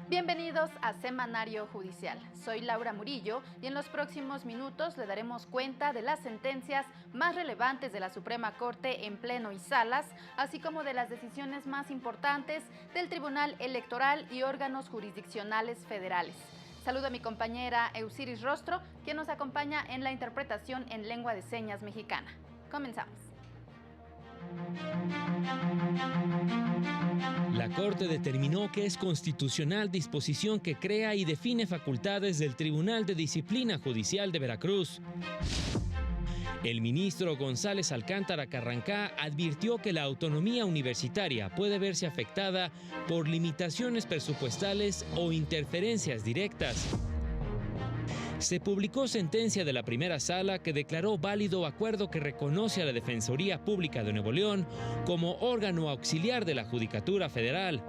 Bienvenidos a Semanario Judicial. Soy Laura Murillo y en los próximos minutos le daremos cuenta de las sentencias más relevantes de la Suprema Corte en pleno y salas, así como de las decisiones más importantes del Tribunal Electoral y órganos jurisdiccionales federales. Saludo a mi compañera Eusiris Rostro, quien nos acompaña en la interpretación en lengua de señas mexicana. Comenzamos. La Corte determinó que es constitucional disposición que crea y define facultades del Tribunal de Disciplina Judicial de Veracruz. El ministro González Alcántara Carrancá advirtió que la autonomía universitaria puede verse afectada por limitaciones presupuestales o interferencias directas. Se publicó sentencia de la primera sala que declaró válido acuerdo que reconoce a la Defensoría Pública de Nuevo León como órgano auxiliar de la Judicatura Federal.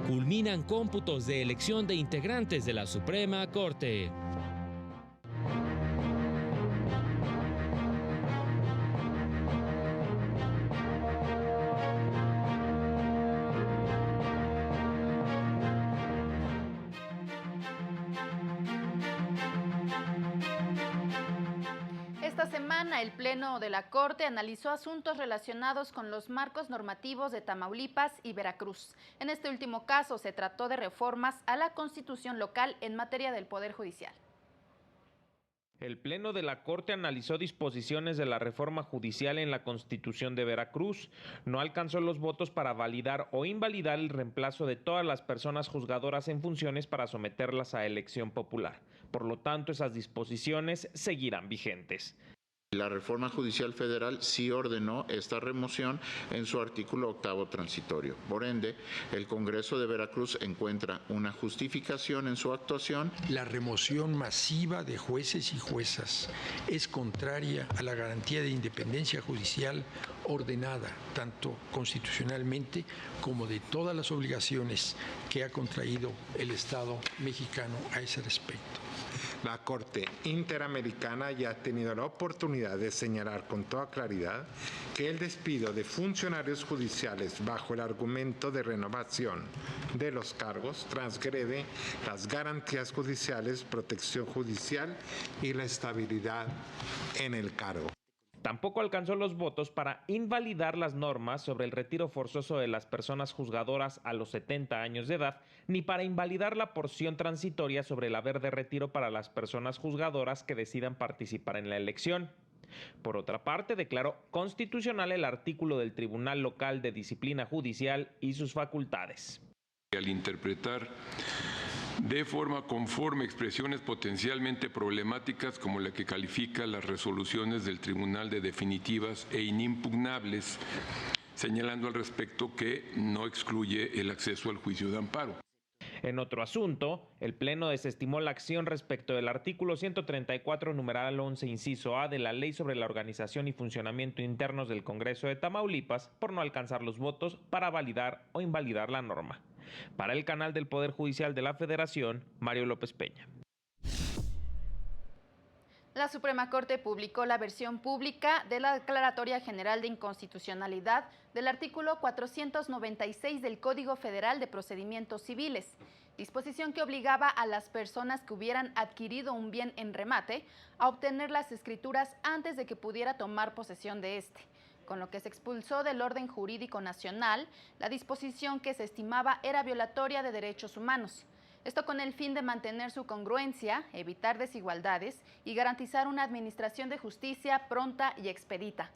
Culminan cómputos de elección de integrantes de la Suprema Corte. Esta semana, el Pleno de la Corte analizó asuntos relacionados con los marcos normativos de Tamaulipas y Veracruz. En este último caso, se trató de reformas a la Constitución local en materia del Poder Judicial. El Pleno de la Corte analizó disposiciones de la reforma judicial en la Constitución de Veracruz. No alcanzó los votos para validar o invalidar el reemplazo de todas las personas juzgadoras en funciones para someterlas a elección popular. Por lo tanto, esas disposiciones seguirán vigentes. La Reforma Judicial Federal sí ordenó esta remoción en su artículo 8º transitorio. Por ende, el Congreso de Veracruz encuentra una justificación en su actuación. La remoción masiva de jueces y juezas es contraria a la garantía de independencia judicial ordenada tanto constitucionalmente como de todas las obligaciones que ha contraído el Estado mexicano a ese respecto. La Corte Interamericana ya ha tenido la oportunidad de señalar con toda claridad que el despido de funcionarios judiciales bajo el argumento de renovación de los cargos transgrede las garantías judiciales, protección judicial y la estabilidad en el cargo. Tampoco alcanzó los votos para invalidar las normas sobre el retiro forzoso de las personas juzgadoras a los 70 años de edad, ni para invalidar la porción transitoria sobre el haber de retiro para las personas juzgadoras que decidan participar en la elección. Por otra parte, declaró constitucional el artículo del Tribunal Local de Disciplina Judicial y sus facultades. Al interpretar de forma conforme expresiones potencialmente problemáticas como la que califica las resoluciones del Tribunal de definitivas e inimpugnables, señalando al respecto que no excluye el acceso al juicio de amparo. En otro asunto, el Pleno desestimó la acción respecto del artículo 134, numeral 11, inciso A de la Ley sobre la Organización y Funcionamiento Internos del Congreso de Tamaulipas por no alcanzar los votos para validar o invalidar la norma. Para el canal del Poder Judicial de la Federación, Mario López Peña. La Suprema Corte publicó la versión pública de la Declaratoria General de Inconstitucionalidad del artículo 496 del Código Federal de Procedimientos Civiles, disposición que obligaba a las personas que hubieran adquirido un bien en remate a obtener las escrituras antes de que pudiera tomar posesión de este, con lo que se expulsó del orden jurídico nacional la disposición que se estimaba era violatoria de derechos humanos. Esto con el fin de mantener su congruencia, evitar desigualdades y garantizar una administración de justicia pronta y expedita.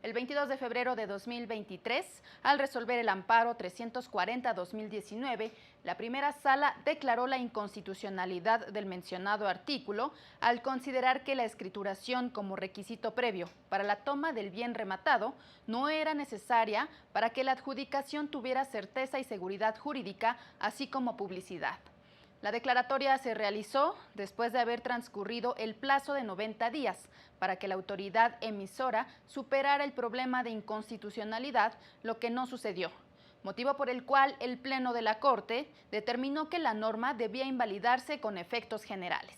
El 22 de febrero de 2023, al resolver el amparo 340-2019, la primera sala declaró la inconstitucionalidad del mencionado artículo al considerar que la escrituración como requisito previo para la toma del bien rematado no era necesaria para que la adjudicación tuviera certeza y seguridad jurídica, así como publicidad. La declaratoria se realizó después de haber transcurrido el plazo de 90 días para que la autoridad emisora superara el problema de inconstitucionalidad, lo que no sucedió, motivo por el cual el Pleno de la Corte determinó que la norma debía invalidarse con efectos generales.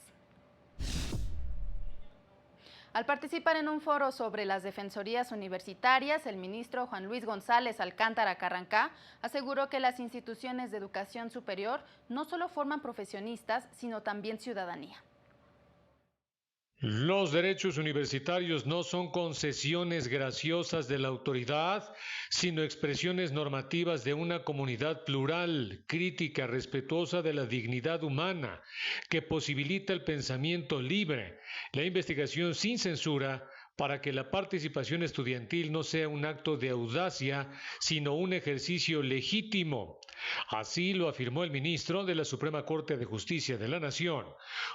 Al participar en un foro sobre las defensorías universitarias, el ministro Juan Luis González Alcántara Carrancá aseguró que las instituciones de educación superior no solo forman profesionistas, sino también ciudadanía. Los derechos universitarios no son concesiones graciosas de la autoridad, sino expresiones normativas de una comunidad plural, crítica, respetuosa de la dignidad humana, que posibilita el pensamiento libre, la investigación sin censura, para que la participación estudiantil no sea un acto de audacia, sino un ejercicio legítimo. Así lo afirmó el ministro de la Suprema Corte de Justicia de la Nación,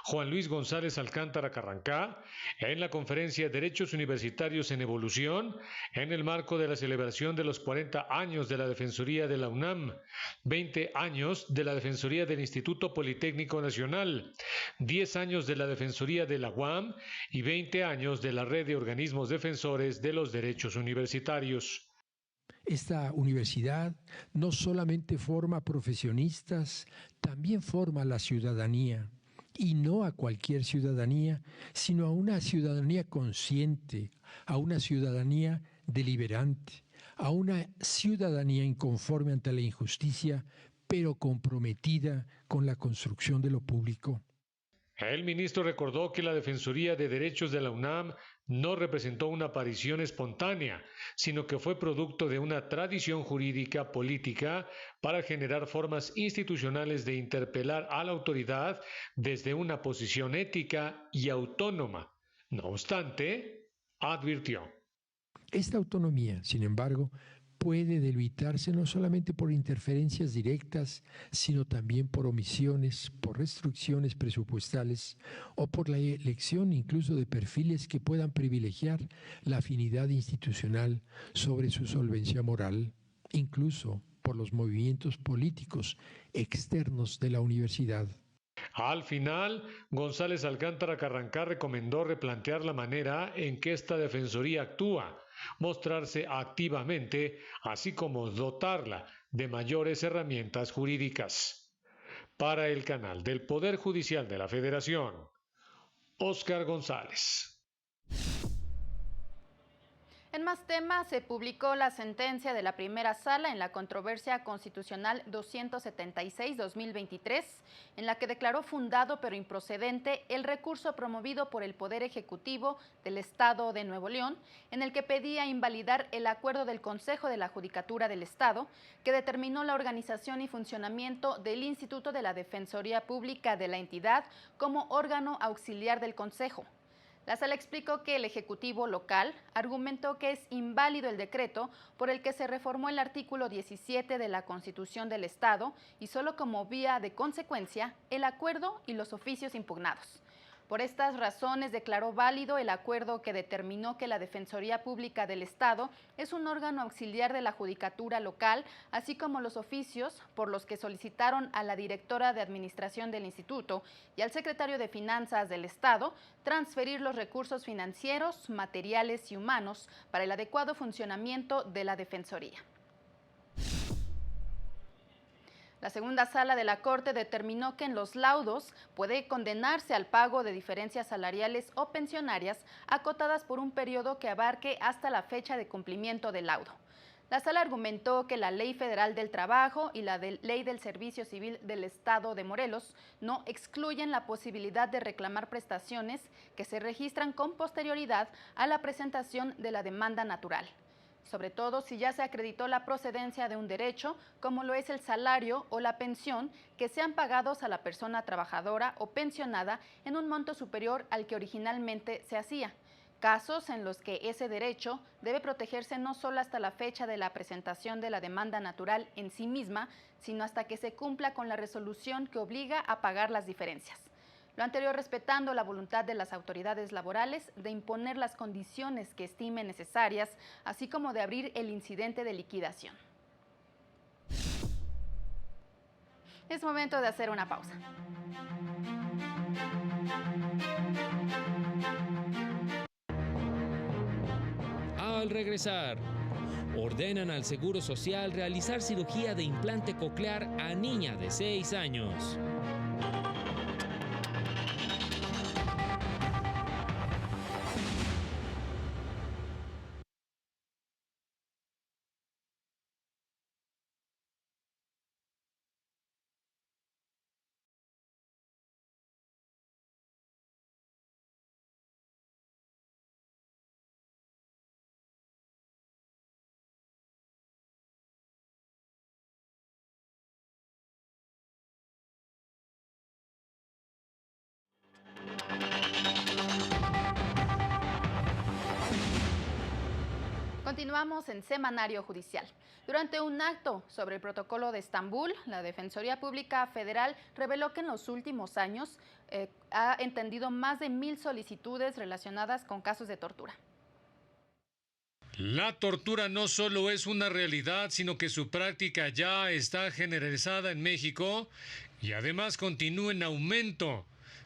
Juan Luis González Alcántara Carrancá, en la conferencia Derechos Universitarios en Evolución, en el marco de la celebración de los 40 años de la Defensoría de la UNAM, 20 años de la Defensoría del Instituto Politécnico Nacional, 10 años de la Defensoría de la UAM y 20 años de la Red de Organismos Defensores de los Derechos Universitarios. Esta universidad no solamente forma profesionistas, también forma a la ciudadanía, y no a cualquier ciudadanía, sino a una ciudadanía consciente, a una ciudadanía deliberante, a una ciudadanía inconforme ante la injusticia, pero comprometida con la construcción de lo público. El ministro recordó que la Defensoría de Derechos de la UNAM no representó una aparición espontánea, sino que fue producto de una tradición jurídica política para generar formas institucionales de interpelar a la autoridad desde una posición ética y autónoma. No obstante, advirtió: esta autonomía, sin embargo, puede debilitarse no solamente por interferencias directas, sino también por omisiones, por restricciones presupuestales o por la elección incluso de perfiles que puedan privilegiar la afinidad institucional sobre su solvencia moral, incluso por los movimientos políticos externos de la universidad. Al final, González Alcántara Carrancá recomendó replantear la manera en que esta defensoría actúa, mostrarse activamente, así como dotarla de mayores herramientas jurídicas. Para el canal del Poder Judicial de la Federación, Óscar González. En más temas, se publicó la sentencia de la primera sala en la controversia constitucional 276-2023, en la que declaró fundado pero improcedente el recurso promovido por el Poder Ejecutivo del Estado de Nuevo León, en el que pedía invalidar el acuerdo del Consejo de la Judicatura del Estado, que determinó la organización y funcionamiento del Instituto de la Defensoría Pública de la entidad como órgano auxiliar del Consejo. La sala explicó que el Ejecutivo local argumentó que es inválido el decreto por el que se reformó el artículo 17 de la Constitución del Estado y solo como vía de consecuencia el acuerdo y los oficios impugnados. Por estas razones declaró válido el acuerdo que determinó que la Defensoría Pública del Estado es un órgano auxiliar de la Judicatura local, así como los oficios por los que solicitaron a la directora de Administración del Instituto y al secretario de Finanzas del Estado transferir los recursos financieros, materiales y humanos para el adecuado funcionamiento de la Defensoría. La segunda sala de la Corte determinó que en los laudos puede condenarse al pago de diferencias salariales o pensionarias acotadas por un periodo que abarque hasta la fecha de cumplimiento del laudo. La sala argumentó que la Ley Federal del Trabajo y la Ley del Servicio Civil del Estado de Morelos no excluyen la posibilidad de reclamar prestaciones que se registran con posterioridad a la presentación de la demanda natural, sobre todo si ya se acreditó la procedencia de un derecho, como lo es el salario o la pensión, que sean pagados a la persona trabajadora o pensionada en un monto superior al que originalmente se hacía. Casos en los que ese derecho debe protegerse no solo hasta la fecha de la presentación de la demanda natural en sí misma, sino hasta que se cumpla con la resolución que obliga a pagar las diferencias. Lo anterior respetando la voluntad de las autoridades laborales de imponer las condiciones que estimen necesarias, así como de abrir el incidente de liquidación. Es momento de hacer una pausa. Al regresar, ordenan al Seguro Social realizar cirugía de implante coclear a niña de 6 años. Continuamos en Semanario Judicial. Durante un acto sobre el protocolo de Estambul, la Defensoría Pública Federal reveló que en los últimos años ha entendido más de 1,000 solicitudes relacionadas con casos de tortura. La tortura no solo es una realidad, sino que su práctica ya está generalizada en México y además continúa en aumento,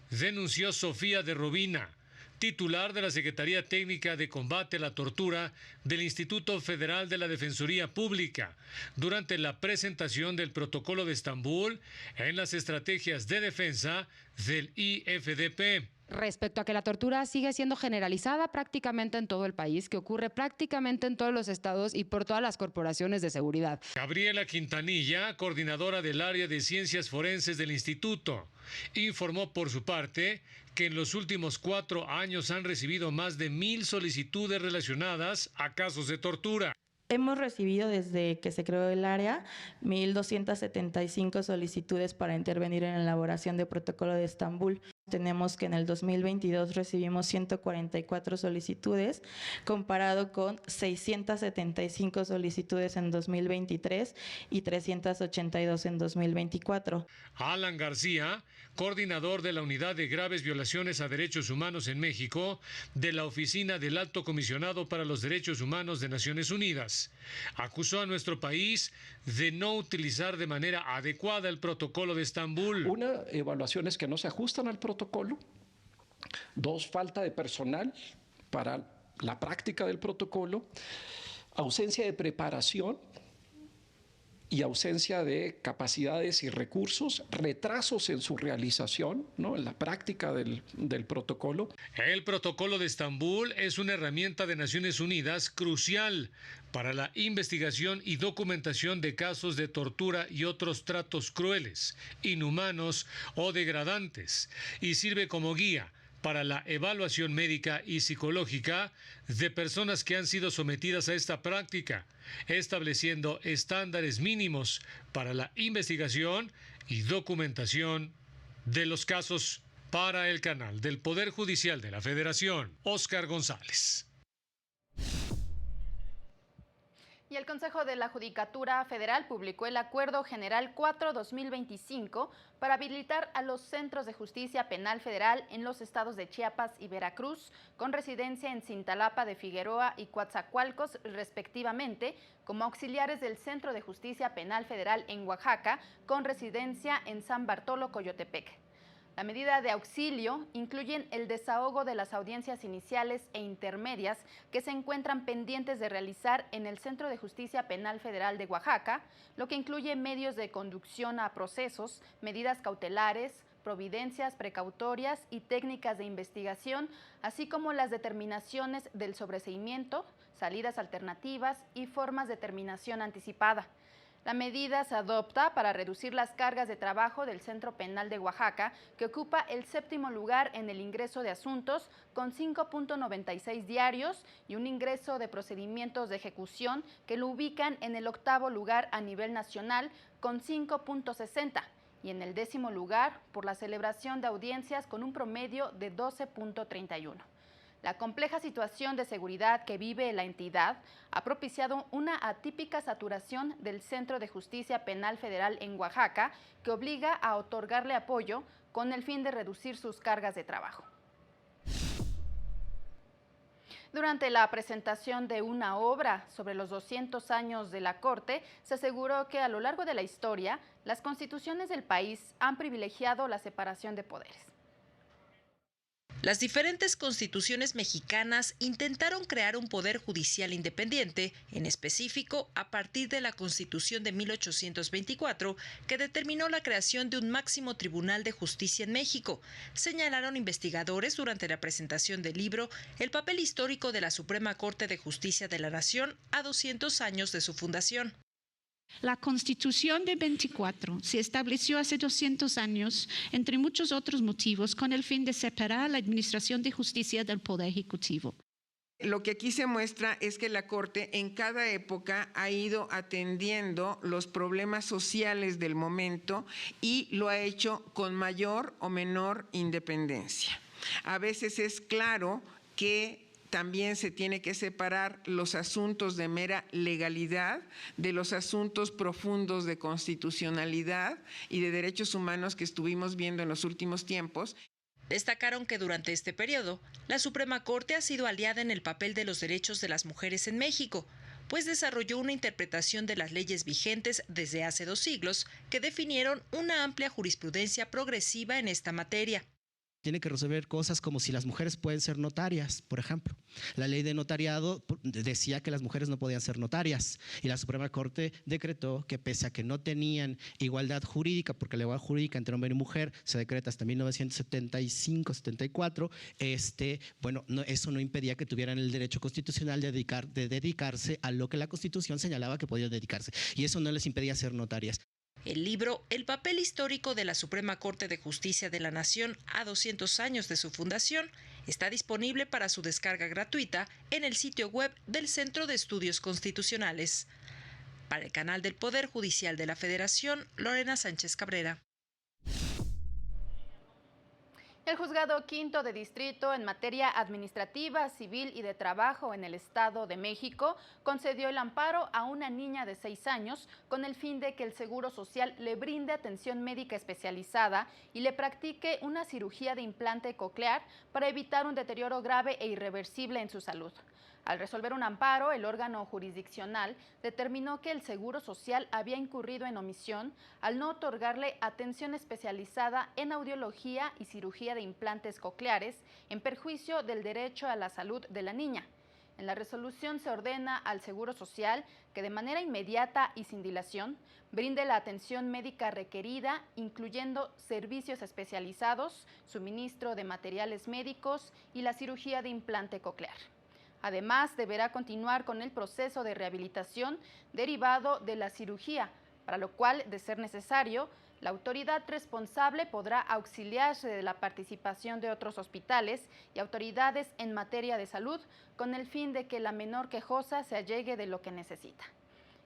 denunció Sofía de Robina, titular de la Secretaría Técnica de Combate a la Tortura del Instituto Federal de la Defensoría Pública, durante la presentación del Protocolo de Estambul en las estrategias de defensa del IFDP. Respecto a que la tortura sigue siendo generalizada prácticamente en todo el país, que ocurre prácticamente en todos los estados y por todas las corporaciones de seguridad. Gabriela Quintanilla, coordinadora del área de ciencias forenses del instituto, informó por su parte que en los últimos 4 años han recibido más de 1,000 solicitudes relacionadas a casos de tortura. Hemos recibido desde que se creó el área 1,275 solicitudes para intervenir en la elaboración del protocolo de Estambul. Tenemos que en el 2022 recibimos 144 solicitudes, comparado con 675 solicitudes en 2023 y 382 en 2024. Alan García, coordinador de la Unidad de Graves Violaciones a Derechos Humanos en México, de la Oficina del Alto Comisionado para los Derechos Humanos de Naciones Unidas, acusó a nuestro país de no utilizar de manera adecuada el protocolo de Estambul. Una, evaluaciones que no se ajustan al protocolo. 2, falta de personal para la práctica del protocolo. Ausencia de preparación y ausencia de capacidades y recursos, retrasos en su realización, ¿no?, en la práctica del protocolo. El protocolo de Estambul es una herramienta de Naciones Unidas crucial para la investigación y documentación de casos de tortura y otros tratos crueles, inhumanos o degradantes, y sirve como guía para la evaluación médica y psicológica de personas que han sido sometidas a esta práctica, estableciendo estándares mínimos para la investigación y documentación de los casos. Para el canal del Poder Judicial de la Federación, Óscar González. Y el Consejo de la Judicatura Federal publicó el Acuerdo General 4-2025 para habilitar a los centros de justicia penal federal en los estados de Chiapas y Veracruz, con residencia en Cintalapa de Figueroa y Coatzacoalcos, respectivamente, como auxiliares del Centro de Justicia Penal Federal en Oaxaca, con residencia en San Bartolo, Coyotepec. La medida de auxilio incluye el desahogo de las audiencias iniciales e intermedias que se encuentran pendientes de realizar en el Centro de Justicia Penal Federal de Oaxaca, lo que incluye medios de conducción a procesos, medidas cautelares, providencias precautorias y técnicas de investigación, así como las determinaciones del sobreseimiento, salidas alternativas y formas de terminación anticipada. La medida se adopta para reducir las cargas de trabajo del Centro Penal de Oaxaca, que ocupa el 7º lugar en el ingreso de asuntos, con 5.96 diarios, y un ingreso de procedimientos de ejecución que lo ubican en el 8º lugar a nivel nacional, con 5.60, y en el 10º lugar por la celebración de audiencias con un promedio de 12.31. La compleja situación de seguridad que vive la entidad ha propiciado una atípica saturación del Centro de Justicia Penal Federal en Oaxaca, que obliga a otorgarle apoyo con el fin de reducir sus cargas de trabajo. Durante la presentación de una obra sobre los 200 años de la Corte, se aseguró que a lo largo de la historia, las constituciones del país han privilegiado la separación de poderes. Las diferentes constituciones mexicanas intentaron crear un poder judicial independiente, en específico a partir de la Constitución de 1824, que determinó la creación de un máximo tribunal de justicia en México. Señalaron investigadores durante la presentación del libro el papel histórico de la Suprema Corte de Justicia de la Nación a 200 años de su fundación. La Constitución de 24 se estableció hace 200 años, entre muchos otros motivos, con el fin de separar la administración de justicia del Poder Ejecutivo. Lo que aquí se muestra es que la Corte en cada época ha ido atendiendo los problemas sociales del momento y lo ha hecho con mayor o menor independencia. A veces es claro que también se tiene que separar los asuntos de mera legalidad de los asuntos profundos de constitucionalidad y de derechos humanos que estuvimos viendo en los últimos tiempos. Destacaron que durante este periodo, la Suprema Corte ha sido aliada en el papel de los derechos de las mujeres en México, pues desarrolló una interpretación de las leyes vigentes desde hace 2 siglos que definieron una amplia jurisprudencia progresiva en esta materia. Tiene que resolver cosas como si las mujeres pueden ser notarias, por ejemplo. La ley de notariado decía que las mujeres no podían ser notarias y la Suprema Corte decretó que pese a que no tenían igualdad jurídica, porque la igualdad jurídica entre hombre y mujer se decreta hasta 1975-74, eso no impedía que tuvieran el derecho constitucional de dedicarse a lo que la Constitución señalaba que podían dedicarse, y eso no les impedía ser notarias. El libro El papel histórico de la Suprema Corte de Justicia de la Nación a 200 años de su fundación está disponible para su descarga gratuita en el sitio web del Centro de Estudios Constitucionales. Para el canal del Poder Judicial de la Federación, Lorena Sánchez Cabrera. El Juzgado Quinto de Distrito en materia administrativa, civil y de trabajo en el Estado de México concedió el amparo a una niña de 6 años con el fin de que el Seguro Social le brinde atención médica especializada y le practique una cirugía de implante coclear para evitar un deterioro grave e irreversible en su salud. Al resolver un amparo, el órgano jurisdiccional determinó que el Seguro Social había incurrido en omisión al no otorgarle atención especializada en audiología y cirugía de implantes cocleares en perjuicio del derecho a la salud de la niña. En la resolución se ordena al Seguro Social que de manera inmediata y sin dilación brinde la atención médica requerida, incluyendo servicios especializados, suministro de materiales médicos y la cirugía de implante coclear. Además, deberá continuar con el proceso de rehabilitación derivado de la cirugía, para lo cual, de ser necesario, la autoridad responsable podrá auxiliarse de la participación de otros hospitales y autoridades en materia de salud con el fin de que la menor quejosa se allegue de lo que necesita.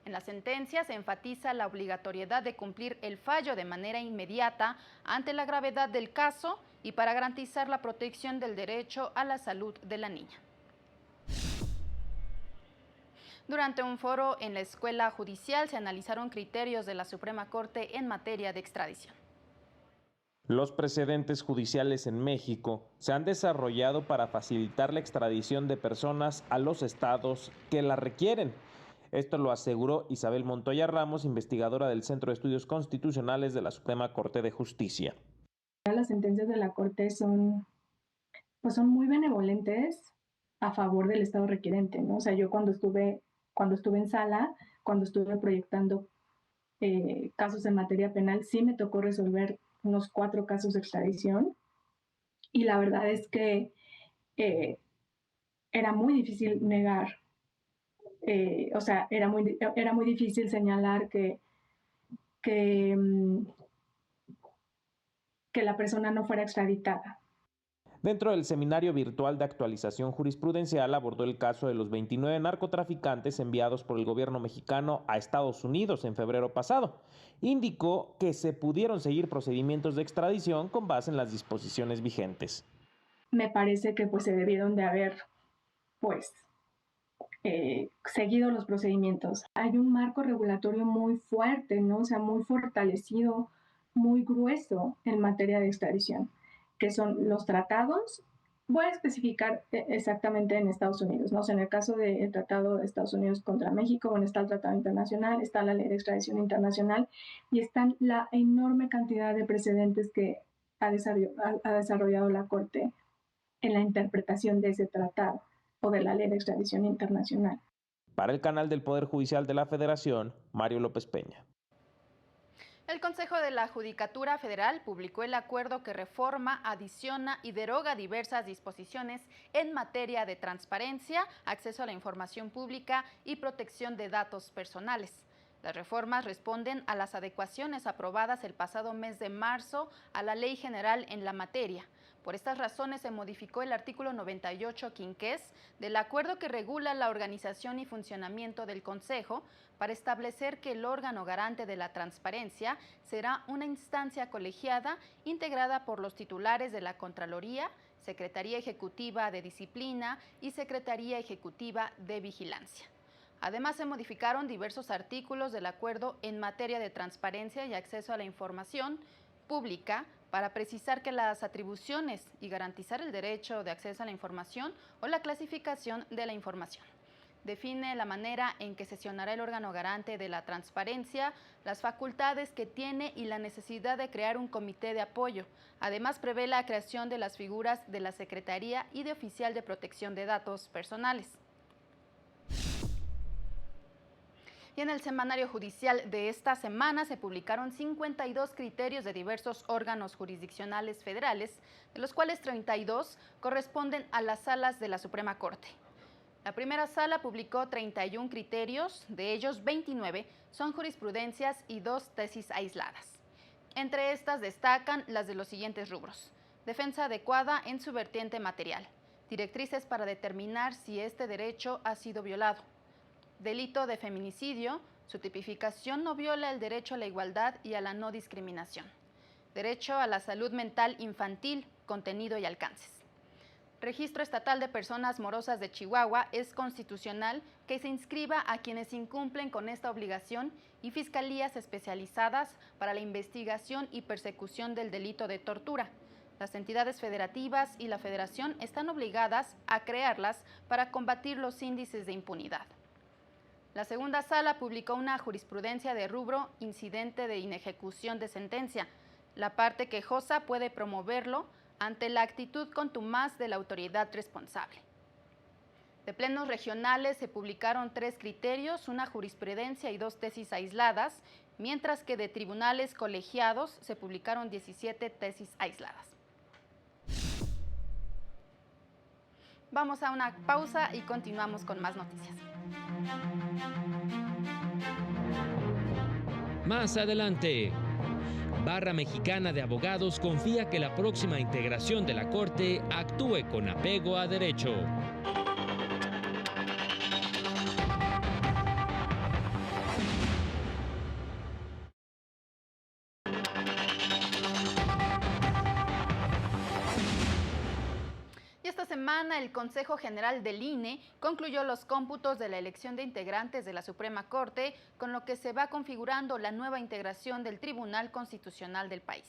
En la sentencia se enfatiza la obligatoriedad de cumplir el fallo de manera inmediata ante la gravedad del caso y para garantizar la protección del derecho a la salud de la niña. Durante un foro en la Escuela Judicial se analizaron criterios de la Suprema Corte en materia de extradición. Los precedentes judiciales en México se han desarrollado para facilitar la extradición de personas a los estados que la requieren. Esto lo aseguró Isabel Montoya Ramos, investigadora del Centro de Estudios Constitucionales de la Suprema Corte de Justicia. Las sentencias de la Corte son muy benevolentes a favor del estado requerente, ¿no? O sea, yo cuando estuve en sala, cuando estuve proyectando casos en materia penal, sí me tocó resolver unos 4 casos de extradición y la verdad es que era muy difícil negar, era muy difícil señalar que la persona no fuera extraditada. Dentro del seminario virtual de actualización jurisprudencial abordó el caso de los 29 narcotraficantes enviados por el gobierno mexicano a Estados Unidos en febrero pasado. Indicó que se pudieron seguir procedimientos de extradición con base en las disposiciones vigentes. Me parece que se debieron de haber seguido los procedimientos. Hay un marco regulatorio muy fuerte, ¿no? O sea, muy fortalecido, muy grueso en materia de extradición, que son los tratados. Voy a especificar exactamente en Estados Unidos, ¿no? O sea, en el caso del Tratado de Estados Unidos contra México, bueno, está el Tratado Internacional, está la Ley de Extradición Internacional y está la enorme cantidad de precedentes que ha desarrollado la Corte en la interpretación de ese tratado o de la Ley de Extradición Internacional. Para el canal del Poder Judicial de la Federación, Mario López Peña. El Consejo de la Judicatura Federal publicó el acuerdo que reforma, adiciona y deroga diversas disposiciones en materia de transparencia, acceso a la información pública y protección de datos personales. Las reformas responden a las adecuaciones aprobadas el pasado mes de marzo a la Ley General en la materia. Por estas razones se modificó el artículo 98 quinqués del acuerdo que regula la organización y funcionamiento del Consejo para establecer que el órgano garante de la transparencia será una instancia colegiada integrada por los titulares de la Contraloría, Secretaría Ejecutiva de Disciplina y Secretaría Ejecutiva de Vigilancia. Además, se modificaron diversos artículos del acuerdo en materia de transparencia y acceso a la información pública para precisar que las atribuciones y garantizar el derecho de acceso a la información o la clasificación de la información. Define la manera en que sesionará el órgano garante de la transparencia, las facultades que tiene y la necesidad de crear un comité de apoyo. Además, prevé la creación de las figuras de la Secretaría y de Oficial de Protección de Datos Personales. Y en el semanario judicial de esta semana se publicaron 52 criterios de diversos órganos jurisdiccionales federales, de los cuales 32 corresponden a las salas de la Suprema Corte. La primera sala publicó 31 criterios, de ellos 29 son jurisprudencias y 2 tesis aisladas. Entre estas destacan las de los siguientes rubros: defensa adecuada en su vertiente material, directrices para determinar si este derecho ha sido violado, delito de feminicidio, su tipificación no viola el derecho a la igualdad y a la no discriminación, derecho a la salud mental infantil, contenido y alcances. Registro Estatal de Personas Morosas de Chihuahua es constitucional que se inscriba a quienes incumplen con esta obligación y fiscalías especializadas para la investigación y persecución del delito de tortura. Las entidades federativas y la Federación están obligadas a crearlas para combatir los índices de impunidad. La segunda sala publicó una jurisprudencia de rubro incidente de inejecución de sentencia. La parte quejosa puede promoverlo ante la actitud contumaz de la autoridad responsable. De plenos regionales se publicaron 3 criterios, una jurisprudencia y 2 tesis aisladas, mientras que de tribunales colegiados se publicaron 17 tesis aisladas. Vamos a una pausa y continuamos con más noticias. Más adelante, Barra Mexicana de Abogados confía que la próxima integración de la Corte actúe con apego a derecho. Esta semana el Consejo General del INE concluyó los cómputos de la elección de integrantes de la Suprema Corte, con lo que se va configurando la nueva integración del Tribunal Constitucional del país.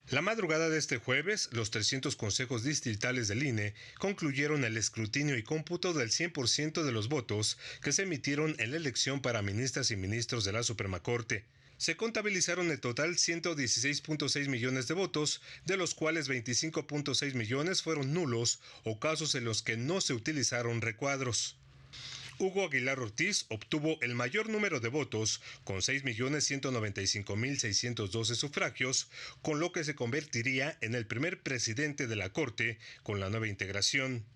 La madrugada de este jueves, los 300 consejos distritales del INE concluyeron el escrutinio y cómputo del 100% de los votos que se emitieron en la elección para ministras y ministros de la Suprema Corte. Se contabilizaron en total 116.6 millones de votos, de los cuales 25.6 millones fueron nulos o casos en los que no se utilizaron recuadros. Hugo Aguilar Ortiz obtuvo el mayor número de votos, con 6.195.612 sufragios, con lo que se convertiría en el primer presidente de la Corte con la nueva integración.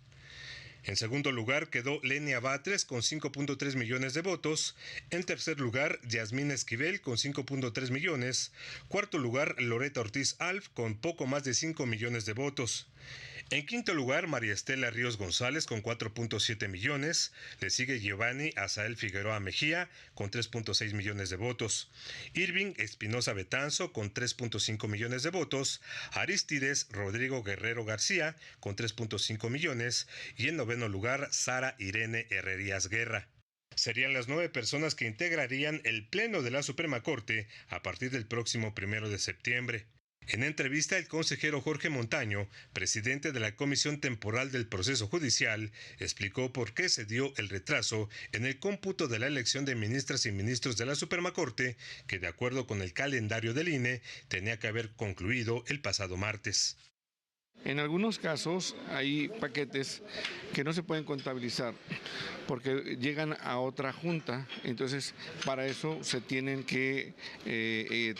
En segundo lugar quedó Lenia Batres con 5.3 millones de votos. En tercer lugar, Yasmín Esquivel con 5.3 millones. Cuarto lugar, Loreta Ortiz Alf con poco más de 5 millones de votos. En quinto lugar, María Estela Ríos González con 4.7 millones. Le sigue Giovanni Azael Figueroa Mejía con 3.6 millones de votos. Irving Espinosa Betanzo con 3.5 millones de votos. Aristides Rodrigo Guerrero García con 3.5 millones. Y en noveno lugar, Sara Irene Herrerías Guerra. Serían las 9 personas que integrarían el Pleno de la Suprema Corte a partir del próximo 1 de septiembre. En entrevista, el consejero Jorge Montaño, presidente de la Comisión Temporal del Proceso Judicial, explicó por qué se dio el retraso en el cómputo de la elección de ministras y ministros de la Suprema Corte, que de acuerdo con el calendario del INE, tenía que haber concluido el pasado martes. En algunos casos hay paquetes que no se pueden contabilizar porque llegan a otra junta, entonces para eso se tienen que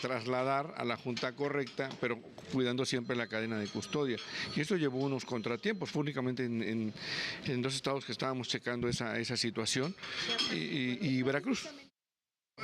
trasladar a la junta correcta, pero cuidando siempre la cadena de custodia. Y eso llevó unos contratiempos, fue únicamente en 2 estados que estábamos checando esa situación y Veracruz.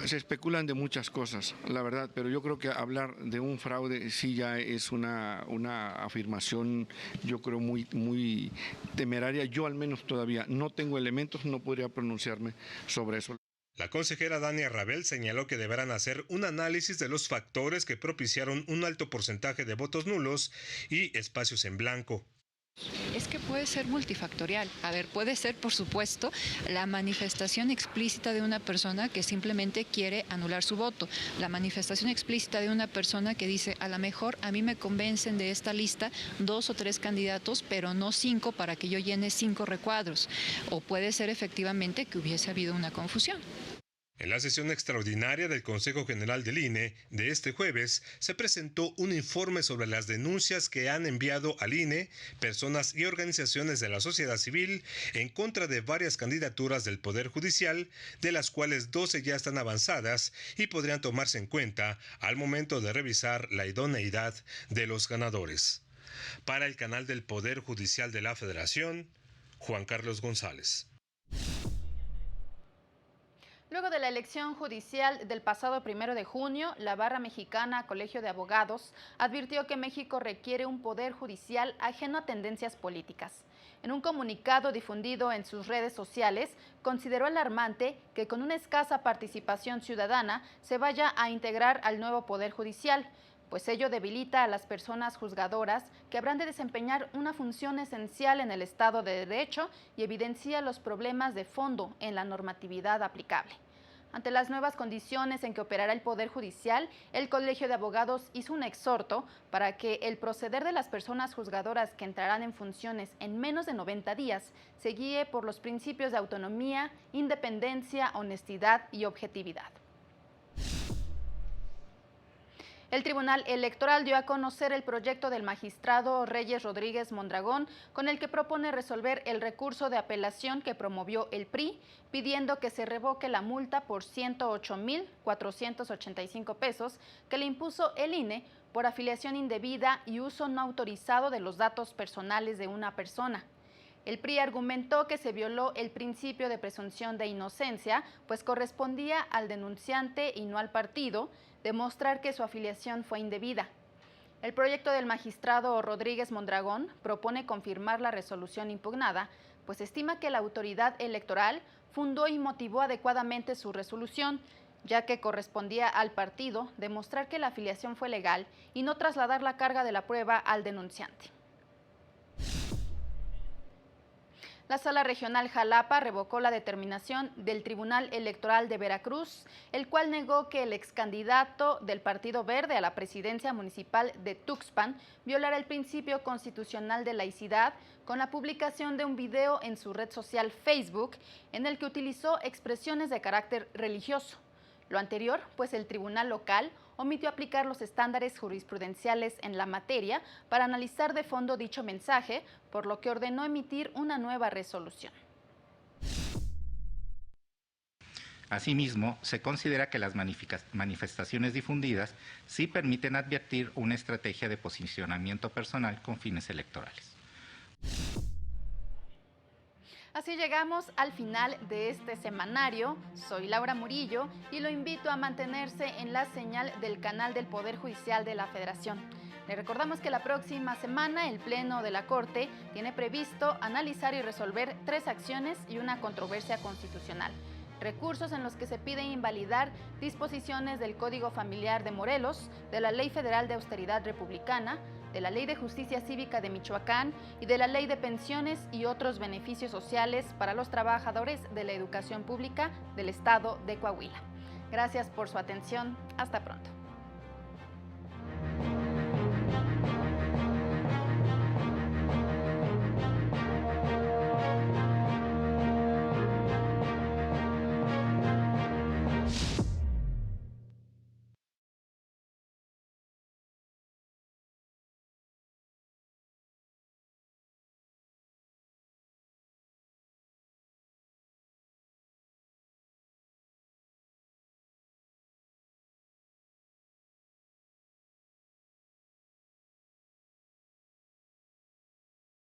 Se especulan de muchas cosas, la verdad, pero yo creo que hablar de un fraude sí ya es una afirmación, yo creo, muy temeraria. Yo al menos todavía no tengo elementos, no podría pronunciarme sobre eso. La consejera Dania Rabel señaló que deberán hacer un análisis de los factores que propiciaron un alto porcentaje de votos nulos y espacios en blanco. Es que puede ser multifactorial. A ver, puede ser, por supuesto, la manifestación explícita de una persona que simplemente quiere anular su voto. La manifestación explícita de una persona que dice, a lo mejor a mí me convencen de esta lista 2 o 3 candidatos, pero no 5 para que yo llene 5 recuadros. O puede ser efectivamente que hubiese habido una confusión. En la sesión extraordinaria del Consejo General del INE de este jueves se presentó un informe sobre las denuncias que han enviado al INE personas y organizaciones de la sociedad civil en contra de varias candidaturas del Poder Judicial, de las cuales 12 ya están avanzadas y podrían tomarse en cuenta al momento de revisar la idoneidad de los ganadores. Para el canal del Poder Judicial de la Federación, Juan Carlos González. Luego de la elección judicial del pasado 1 de junio, la Barra Mexicana Colegio de Abogados advirtió que México requiere un poder judicial ajeno a tendencias políticas. En un comunicado difundido en sus redes sociales, consideró alarmante que con una escasa participación ciudadana se vaya a integrar al nuevo poder judicial, pues ello debilita a las personas juzgadoras que habrán de desempeñar una función esencial en el Estado de Derecho y evidencia los problemas de fondo en la normatividad aplicable. Ante las nuevas condiciones en que operará el Poder Judicial, el Colegio de Abogados hizo un exhorto para que el proceder de las personas juzgadoras que entrarán en funciones en menos de 90 días se guíe por los principios de autonomía, independencia, honestidad y objetividad. El Tribunal Electoral dio a conocer el proyecto del magistrado Reyes Rodríguez Mondragón, con el que propone resolver el recurso de apelación que promovió el PRI, pidiendo que se revoque la multa por 108,485 pesos que le impuso el INE por afiliación indebida y uso no autorizado de los datos personales de una persona. El PRI argumentó que se violó el principio de presunción de inocencia, pues correspondía al denunciante y no al partido demostrar que su afiliación fue indebida. El proyecto del magistrado Rodríguez Mondragón propone confirmar la resolución impugnada, pues estima que la autoridad electoral fundó y motivó adecuadamente su resolución, ya que correspondía al partido demostrar que la afiliación fue legal y no trasladar la carga de la prueba al denunciante. La Sala Regional Jalapa revocó la determinación del Tribunal Electoral de Veracruz, el cual negó que el excandidato del Partido Verde a la presidencia municipal de Tuxpan violara el principio constitucional de laicidad con la publicación de un video en su red social Facebook en el que utilizó expresiones de carácter religioso. Lo anterior, pues el tribunal local omitió aplicar los estándares jurisprudenciales en la materia para analizar de fondo dicho mensaje, por lo que ordenó emitir una nueva resolución. Asimismo, se considera que las manifestaciones difundidas sí permiten advertir una estrategia de posicionamiento personal con fines electorales. Así llegamos al final de este semanario. Soy Laura Murillo y lo invito a mantenerse en la señal del canal del Poder Judicial de la Federación. Le recordamos que la próxima semana el Pleno de la Corte tiene previsto analizar y resolver 3 acciones y una controversia constitucional. Recursos en los que se pide invalidar disposiciones del Código Familiar de Morelos, de la Ley Federal de Austeridad Republicana, de la Ley de Justicia Cívica de Michoacán y de la Ley de Pensiones y otros beneficios sociales para los trabajadores de la educación pública del Estado de Coahuila. Gracias por su atención. Hasta pronto.